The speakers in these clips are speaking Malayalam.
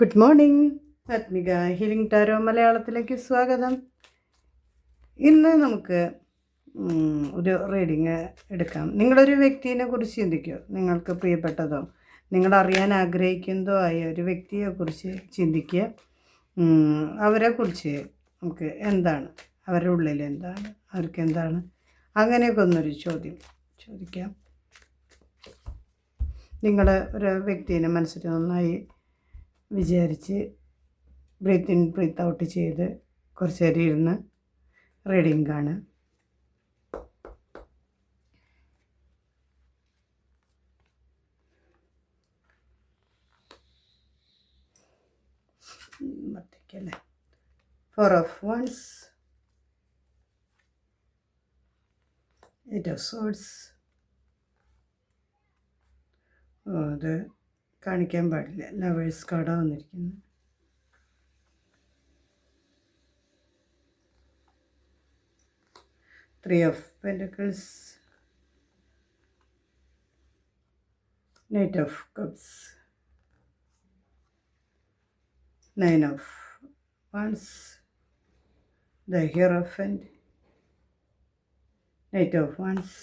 Good morning. Athmika healing tarot മലയാളത്തിലേക്ക് സ്വാഗതം. ഇന്ന് നമുക്ക് ഒരു റീഡിങ് എടുക്കാം. നിങ്ങളൊരു വ്യക്തിയെ കുറിച്ച് ചിന്തിക്കുക. നിങ്ങൾക്ക് പ്രിയപ്പെട്ടതോ നിങ്ങൾ അറിയാൻ ആഗ്രഹിക്കുന്നതോ ആയ ഒരു വ്യക്തിയെക്കുറിച്ച് ചിന്തിക്കുക. അവരെക്കുറിച്ച് നമുക്ക് എന്താണ്, അവരുടെ ഉള്ളിൽ എന്താണ്, അവർക്ക് എന്താണ്, അങ്ങനെയൊക്കെ ഒന്നൊരു ചോദിക്കാം. നിങ്ങൾ ഒരു വ്യക്തിയെ മനസ്സിൽ നന്നായി വിചാരിച്ച് ബ്രീത്ത് ഇൻ ബ്രീത്ത് ഔട്ട് ചെയ്ത് കുറച്ച് നേരം ഇരുന്ന് റീഡിങ് കാണുക. മറ്റേക്കല്ലേ 4 of Wands, 8 of Swords. അത് കാണിക്കാൻ പാടില്ല. ലവേഴ്സ് കാർഡാണ് വന്നിരിക്കുന്നത്. 3 of Pentacles, Knight of Cups, 9 of Wands, the Hierophant, Knight of Wands,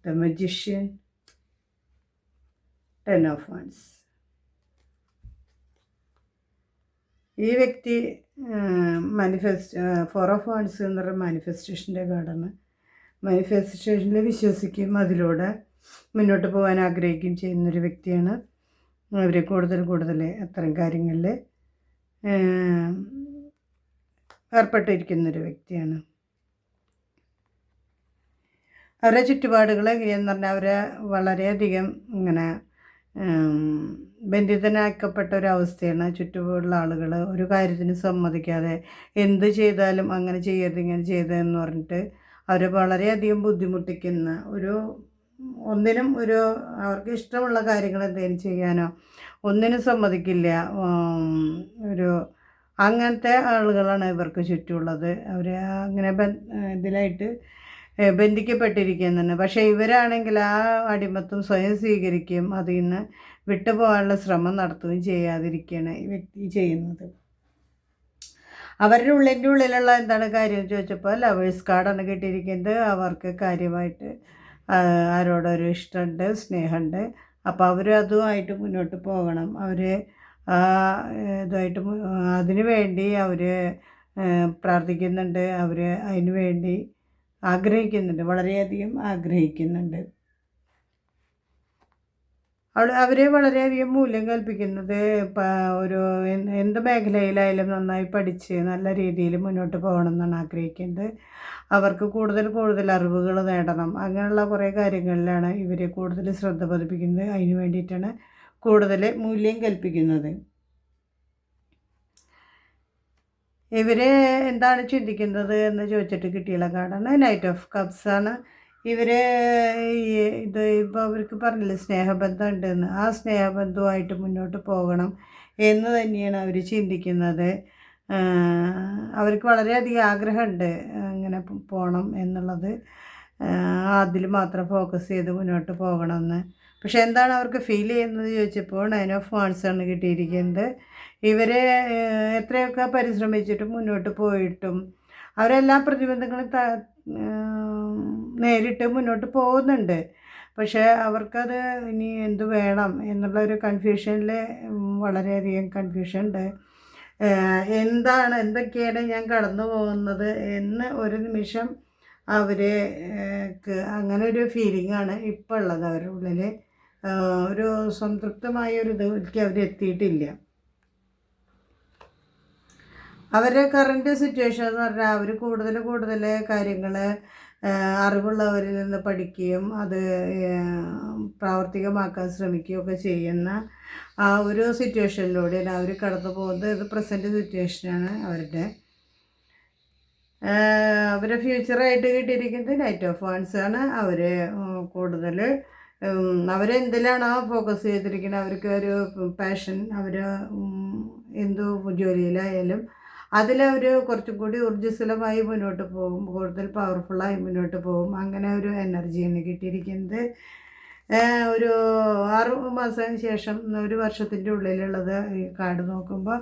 the Magician, 10 of Wands. ഈ വ്യക്തി 4 of Wands എന്ന് പറയുന്ന മാനിഫെസ്റ്റേഷൻ്റെ കാർഡാണ്. മാനിഫെസ്റ്റേഷനിൽ വിശ്വസിക്കും, അതിലൂടെ മുന്നോട്ട് പോകാൻ ആഗ്രഹിക്കുകയും ചെയ്യുന്നൊരു വ്യക്തിയാണ്. അവർ കൂടുതൽ അത്തരം കാര്യങ്ങളിൽ ഏർപ്പെട്ടിരിക്കുന്നൊരു വ്യക്തിയാണ്. അവരുടെ ചുറ്റുപാടുകൾ എങ്ങനെയാണെന്ന് പറഞ്ഞാൽ അവരെ വളരെയധികം ഇങ്ങനെ ബന്ധിതനാക്കപ്പെട്ട ഒരവസ്ഥയാണ്. ചുറ്റുമുള്ള ആളുകൾ ഒരു കാര്യത്തിന് സമ്മതിക്കാതെ എന്ത് ചെയ്താലും അങ്ങനെ ചെയ്യരുത് ഇങ്ങനെ ചെയ്തതെന്ന് പറഞ്ഞിട്ട് അവരെ വളരെയധികം ബുദ്ധിമുട്ടിക്കുന്ന ഒന്നിനും അവർക്ക് ഇഷ്ടമുള്ള കാര്യങ്ങൾ എന്തെങ്കിലും ചെയ്യാനോ ഒന്നിനും സമ്മതിക്കില്ല. അങ്ങനത്തെ ആളുകളാണ് ഇവർക്ക് ചുറ്റുമുള്ളത്. അവർ അങ്ങനെ ഇതിലായിട്ട് ബന്ധിക്കപ്പെട്ടിരിക്കുന്നുണ്ട്. പക്ഷേ ഇവരാണെങ്കിൽ ആ അടിമത്തം സ്വയം സ്വീകരിക്കുകയും അതിൽ നിന്ന് വിട്ടുപോകാനുള്ള ശ്രമം നടത്തുകയും ചെയ്യാതിരിക്കുകയാണ് ഈ വ്യക്തി ചെയ്യുന്നത്. അവരുടെ ഉള്ളിലുള്ള എന്താണ് കാര്യം ചോദിച്ചപ്പോൾ ലവേഴ്സ് കാർഡാണ് കിട്ടിയിരിക്കുന്നത്. അവർക്ക് കാര്യമായിട്ട് ആരോടൊരു ഇഷ്ടമുണ്ട്, സ്നേഹമുണ്ട്. അപ്പോൾ അവർ അതുമായിട്ട് മുന്നോട്ട് പോകണം. അവർ ഇതുമായിട്ട് അതിനു വേണ്ടി അവർ പ്രാർത്ഥിക്കുന്നുണ്ട്. അവർ അതിനു വേണ്ടി ആഗ്രഹിക്കുന്നുണ്ട്, വളരെയധികം ആഗ്രഹിക്കുന്നുണ്ട്. അവരെ വളരെയധികം മൂല്യം കൽപ്പിക്കുന്നത് എന്ത് മേഖലയിലായാലും നന്നായി പഠിച്ച് നല്ല രീതിയിൽ മുന്നോട്ട് പോകണം എന്നാണ് ആഗ്രഹിക്കുന്നത്. അവർക്ക് കൂടുതൽ അറിവുകൾ നേടണം. അങ്ങനെയുള്ള കുറേ കാര്യങ്ങളിലാണ് ഇവർ കൂടുതൽ ശ്രദ്ധ പതിപ്പിക്കുന്നത്. അതിന് വേണ്ടിയിട്ടാണ് കൂടുതൽ മൂല്യം കൽപ്പിക്കുന്നത്. ഇവർ എന്താണ് ചിന്തിക്കുന്നത് എന്ന് ചോദിച്ചിട്ട് കിട്ടിയുള്ള കാർഡാണ് നൈറ്റ് ഓഫ് കപ്സ് ആണ്. ഇപ്പോൾ അവർക്ക് പറഞ്ഞില്ലേ സ്നേഹബന്ധം ഉണ്ടെന്ന്. ആ സ്നേഹബന്ധവുമായിട്ട് മുന്നോട്ട് പോകണം എന്ന് തന്നെയാണ് അവർ ചിന്തിക്കുന്നത്. അവർക്ക് വളരെയധികം ആഗ്രഹമുണ്ട് അങ്ങനെ പോകണം എന്നുള്ളത്. അതിൽ മാത്രം ഫോക്കസ് ചെയ്ത് മുന്നോട്ട് പോകണമെന്ന്. പക്ഷെ എന്താണ് അവർക്ക് ഫീൽ ചെയ്യുന്നത് ചോദിച്ചപ്പോൾ 9 of Wands ആണ് കിട്ടിയിരിക്കുന്നത്. ഇവരെ എത്രയൊക്കെ പരിശ്രമിച്ചിട്ടും മുന്നോട്ട് പോയിട്ടും അവരെല്ലാ പ്രതിബന്ധങ്ങളും നേരിട്ട് മുന്നോട്ട് പോകുന്നുണ്ട്. പക്ഷേ അവർക്കത് ഇനി എന്ത് വേണം എന്നുള്ളൊരു കൺഫ്യൂഷനിൽ വളരെയധികം കൺഫ്യൂഷൻ ഉണ്ട്. എന്തൊക്കെയാണ് ഞാൻ കടന്നു പോകുന്നത് എന്ന് ഒരു നിമിഷം അവർക്ക് അങ്ങനെ ഒരു ഫീലിംഗാണ് ഇപ്പോൾ ഉള്ളത്. അവരുടെ ഉള്ളിൽ ഒരു സംതൃപ്തമായ ഒരു ഇതിലേക്ക് അവരെത്തിയിട്ടില്ല. അവരുടെ കറൻറ്റ് സിറ്റുവേഷൻ എന്ന് പറഞ്ഞാൽ അവർ കൂടുതൽ കാര്യങ്ങൾ അറിവുള്ളവരിൽ നിന്ന് പഠിക്കുകയും അത് പ്രാവർത്തികമാക്കാൻ ശ്രമിക്കുകയൊക്കെ ചെയ്യുന്ന ആ ഒരു സിറ്റുവേഷനിലൂടെയാണ് അവർ കടന്നു പോകുന്നത്. ഇത് പ്രസൻറ്റ് സിറ്റുവേഷനാണ് അവരുടെ. അവരെ ഫ്യൂച്ചറായിട്ട് കിട്ടിയിരിക്കുന്നത് നൈറ്റ് ഓഫ് വാൻസ് ആണ്. അവർ കൂടുതൽ അവരെന്തിലാണോ ഫോക്കസ് ചെയ്തിരിക്കുന്നത്, അവർക്ക് ഒരു പാഷൻ, അവർ എന്തു ജോലിയിലായാലും അതിലവർ കുറച്ചും കൂടി ഊർജ്ജസ്വലമായി മുന്നോട്ട് പോകും, കൂടുതൽ പവർഫുള്ളായി മുന്നോട്ട് പോകും. അങ്ങനെ ഒരു എനർജിയാണ് കിട്ടിയിരിക്കുന്നത്. ഒരു 6 മാസത്തിന് ശേഷം 1 വർഷത്തിൻ്റെ ഉള്ളിലുള്ളത് ഈ കാർഡ് നോക്കുമ്പോൾ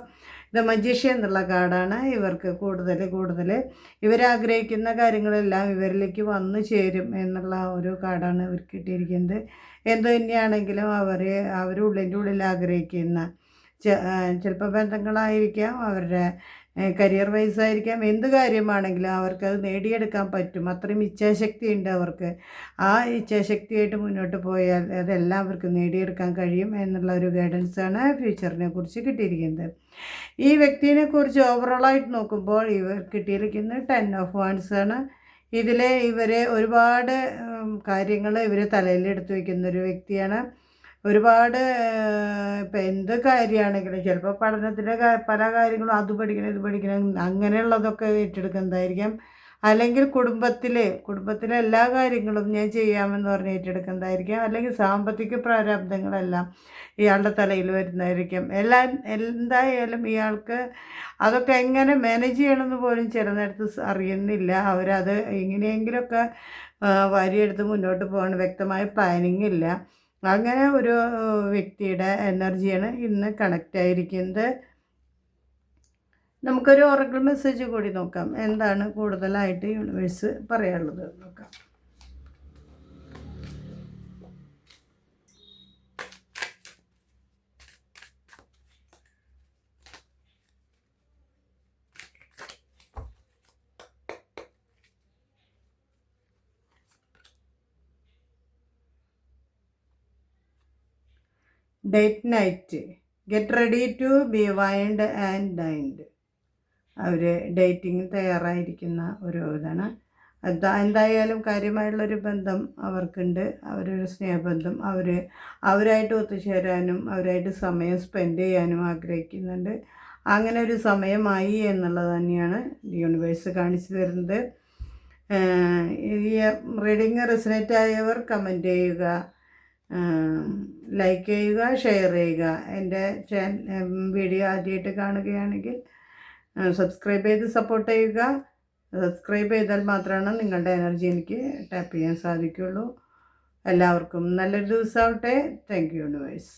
ദ മജീഷ്യൻ എന്നുള്ള കാർഡാണ്. ഇവർക്ക് കൂടുതൽ ഇവരാഗ്രഹിക്കുന്ന കാര്യങ്ങളെല്ലാം ഇവരിലേക്ക് വന്നു ചേരും എന്നുള്ള ഒരു കാർഡാണ് ഇവർക്ക് കിട്ടിയിരിക്കുന്നത്. എന്തു തന്നെയാണെങ്കിലും അവരുള്ളിൻ്റെ ഉള്ളിൽ ആഗ്രഹിക്കുന്ന ചിലപ്പോൾ ബന്ധങ്ങളായിരിക്കാം, അവരുടെ കരിയർ വൈസ് ആയിരിക്കാം, എന്ത് കാര്യമാണെങ്കിലും അവർക്കത് നേടിയെടുക്കാൻ പറ്റും. അത്രയും ഇച്ഛാശക്തി ഉണ്ട് അവർക്ക്. ആ ഇച്ഛാശക്തിയായിട്ട് മുന്നോട്ട് പോയാൽ അതെല്ലാം അവർക്ക് നേടിയെടുക്കാൻ കഴിയും എന്നുള്ള ഒരു ഗൈഡൻസാണ് ഫ്യൂച്ചറിനെ കുറിച്ച് കിട്ടിയിരിക്കുന്നത്. ഈ വ്യക്തിയെ കുറിച്ച് ഓവറോളായിട്ട് നോക്കുമ്പോൾ ഇവർ കിട്ടിയിരിക്കുന്നത് 10 ഓഫ് വാൻഡ്സ് ആണ്. ഇതിൽ ഒരുപാട് കാര്യങ്ങൾ തലയിലെടുത്ത് വയ്ക്കുന്നൊരു വ്യക്തിയാണ്. ഒരുപാട് ഇപ്പം എന്ത് കാര്യമാണെങ്കിലും ചിലപ്പോൾ പഠനത്തിൻ്റെ പല കാര്യങ്ങളും അത് പഠിക്കണം ഇത് പഠിക്കണം അങ്ങനെയുള്ളതൊക്കെ ഏറ്റെടുക്കുന്നതായിരിക്കാം. അല്ലെങ്കിൽ കുടുംബത്തിലെ എല്ലാ കാര്യങ്ങളും ഞാൻ ചെയ്യാമെന്ന് പറഞ്ഞ് ഏറ്റെടുക്കുന്നതായിരിക്കാം. അല്ലെങ്കിൽ സാമ്പത്തിക പ്രാരാബ്ദങ്ങളെല്ലാം ഇയാളുടെ തലയിൽ വരുന്നതായിരിക്കും. എന്തായാലും ഇയാൾക്ക് അതൊക്കെ എങ്ങനെ മാനേജ് ചെയ്യണമെന്ന് പോലും ചില നേരത്ത് അറിയുന്നില്ല. അവരത് എങ്ങനെയെങ്കിലുമൊക്കെ വാരിയെടുത്ത് മുന്നോട്ട് പോകാൻ വ്യക്തമായ പ്ലാനിങ് ഇല്ല. അങ്ങനെ ഒരു വ്യക്തിയുടെ എനർജിയാണ് ഇന്ന് കണക്റ്റ് ആയിരിക്കുന്നത്. നമുക്കൊരു ഓറക്കിൾ മെസ്സേജ് കൂടി നോക്കാം. എന്താണ് കൂടുതലായിട്ട് യൂണിവേഴ്സ് പറയാനുള്ളത് നോക്കാം. Date night, get ready to be wined and dined. അവർ ഡേറ്റിങ്ങിന് തയ്യാറായിരിക്കുന്ന ഒരു ഇതാണ്. എന്തായാലും കാര്യമായുള്ളൊരു ബന്ധം അവർക്കുണ്ട്. അവരൊരു സ്നേഹബന്ധം അവരായിട്ട് ഒത്തുചേരാനും അവരായിട്ട് സമയം സ്പെൻഡ് ചെയ്യാനും ആഗ്രഹിക്കുന്നുണ്ട്. അങ്ങനെ ഒരു സമയമായി എന്നുള്ളത് തന്നെയാണ് യൂണിവേഴ്സ് കാണിച്ചു തരുന്നത്. ഈ റീഡിങ് റെസനേറ്റ് ആയവർ കമൻറ്റ് ചെയ്യുക, ലൈക്ക് ചെയ്യുക, ഷെയർ ചെയ്യുക. എൻ്റെ വീഡിയോ ആദ്യമായിട്ട് കാണുകയാണെങ്കിൽ സബ്സ്ക്രൈബ് ചെയ്ത് സപ്പോർട്ട് ചെയ്യുക. സബ്സ്ക്രൈബ് ചെയ്താൽ മാത്രമാണ് നിങ്ങളുടെ എനർജി എനിക്ക് ടാപ്പ് ചെയ്യാൻ സാധിക്കുള്ളൂ. എല്ലാവർക്കും നല്ലൊരു ദിവസമാവട്ടെ. Thank you universe.